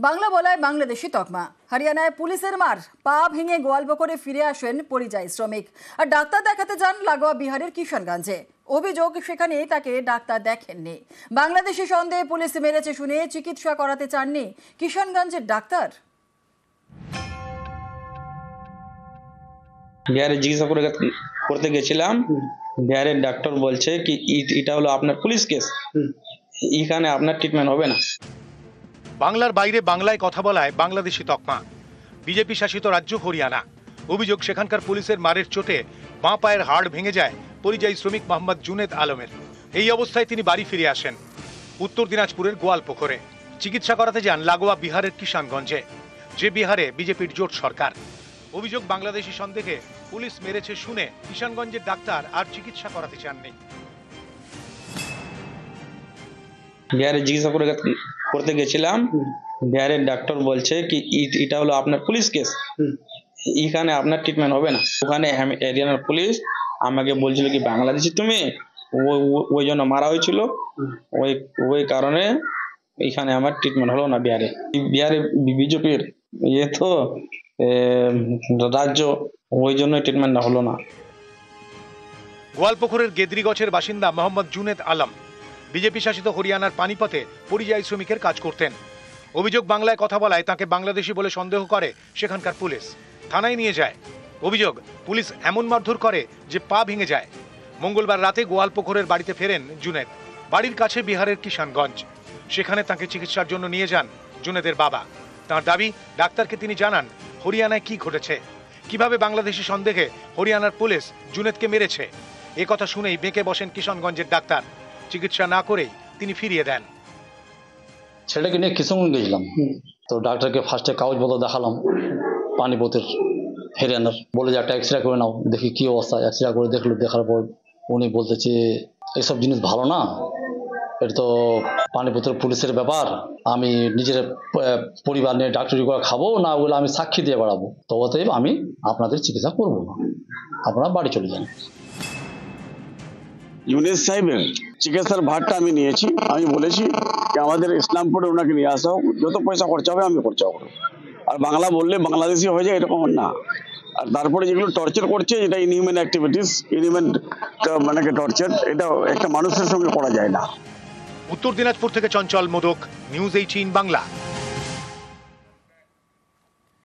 বাংলা বলায় বাংলাদেশি তকমা। হরিয়ানায় পুলিশের মার, পা ভেঙে গোয়ালবকরে ফিরে আসেন পরিযায়ী শ্রমিক। আর ডাক্তার দেখাতে যান লাগোয়া বিহারের কিষানগঞ্জে। অভিযোগ সেখানে তাকে ডাক্তার দেখেননি। বাংলাদেশি সন্দেহে পুলিশ মেরেছে শুনে চিকিৎসা করাতে চাননি কিষানগঞ্জের ডাক্তার। বিহারে চিকিৎসা করতে গেছিলাম, বিহারের ডাক্তার বলছে কি এটা হলো আপনার পুলিশ কেস, এখানে আপনার ট্রিটমেন্ট হবে না। বাংলার বাইরে বাংলায় কথা বলায় বাংলাদেশি তকমা। বিজেপি শাসিত রাজ্য হরিয়ানা। অভিযোগ সেখানকার পুলিশের মারের চোটে বাঁ পায়ের হাড় ভেঙে যায় পরিযায়ী শ্রমিক মোহাম্মদ জুনেদ আলমের। এই অবস্থায় তিনি বাড়ি ফিরে আসেন উত্তর দিনাজপুরের গোয়ালপুকুরে। চিকিৎসা করাতে যান লাগোয়া বিহারের কিষানগঞ্জে, যে বিহারে বিজেপির জোট সরকার। অভিযোগ বাংলাদেশি সন্দেহে পুলিশ মেরেছে শুনে কিষানগঞ্জের ডাক্তার আর চিকিৎসা করাতে চাননি। বিহারে চিকিৎসা করতে গেছিলাম, বিহারের ডাক্তার বলছে কি এটা হলো আপনার পুলিশ কেস, এখানে আপনার ট্রিটমেন্ট হবে না। ওখানে হরিয়ানার পুলিশ আমাকে বলছিল কি বাংলাদেশি তুমি, ওই জন্য মারা হয়েছিল, ওই কারণে এখানে আমার ট্রিটমেন্ট হলো না। বিহারে বিজেপির তো রাজ্য, ওই জন্য ট্রিটমেন্ট হলো না। গোয়ালপুকুরের গেদরিগছের বাসিন্দা মোহাম্মদ জুনেদ আলম বিজেপি শাসিত হরিয়ানার পানিপথে পরিযায়ী শ্রমিকের কাজ করতেন। অভিযোগ বাংলায় কথা বলায় তাকে বাংলাদেশি বলে সন্দেহ করে সেখানকার পুলিশ। থানায় নিয়ে যায়। অভিযোগ পুলিশ এমন মারধর করে যে পা ভেঙে যায়। মঙ্গলবার রাতে গোয়ালপুকুরের বাড়িতে ফেরেন জুনেদ। বাড়ির কাছে বিহারের কিষানগঞ্জ। সেখানে তাকে চিকিৎসার জন্য নিয়ে যান জুনেদের বাবা। তার দাবি, ডাক্তারকে তিনি জানান হরিয়ানায় কি ঘটেছে, কিভাবে বাংলাদেশি সন্দেহে হরিয়ানার পুলিশ জুনেদকে মেরেছে। এ কথা শুনেই বেঁকে বসেন কিষানগঞ্জের ডাক্তার। চিকিৎসা না করেই তিনি ফিরিয়ে দেন। ছেলেটাকে নিয়ে কিষানগঞ্জ গেছিলাম, তো ডাক্তারকে ফার্স্টে কাগজপত্র দেখালাম পানিপথের হরিয়ানার। বলে যে একটা এক্স রে করে নাও, দেখি কি অবস্থা। এক্স রে করে দেখলো, দেখার পর উনি বলতেছে এইসব জিনিস ভালো না, এটা তো পানিপথের পুলিশের ব্যাপার, আমি নিজের পরিবার নিয়ে ডাক্তারি করে খাবো না, ওগুলো আমি সাক্ষী দিয়ে বেড়াবো, তো অতএব আমি আপনাদের চিকিৎসা করবো না, আপনারা বাড়ি চলে যান। ইউনেস সাহেবের চিকিৎসার ভারটা আমি নিয়েছি। আমি বলেছি যে আমাদের ইসলামপুরে ওনাকে নিয়ে আসা হোক, যত পয়সা খরচা হবে আমি খরচা করবো। আর বাংলা বললে বাংলাদেশি হয়ে যায় এরকম না। আর তারপরে যেগুলো টর্চার করছে, এটা ইনহিউম্যান অ্যাক্টিভিটিস, ইনহিউম্যান মানে টর্চার, এটা একটা মানুষের সঙ্গে করা যায় না। উত্তর দিনাজপুর থেকে চঞ্চল মোদক, নিউজ 18 বাংলা।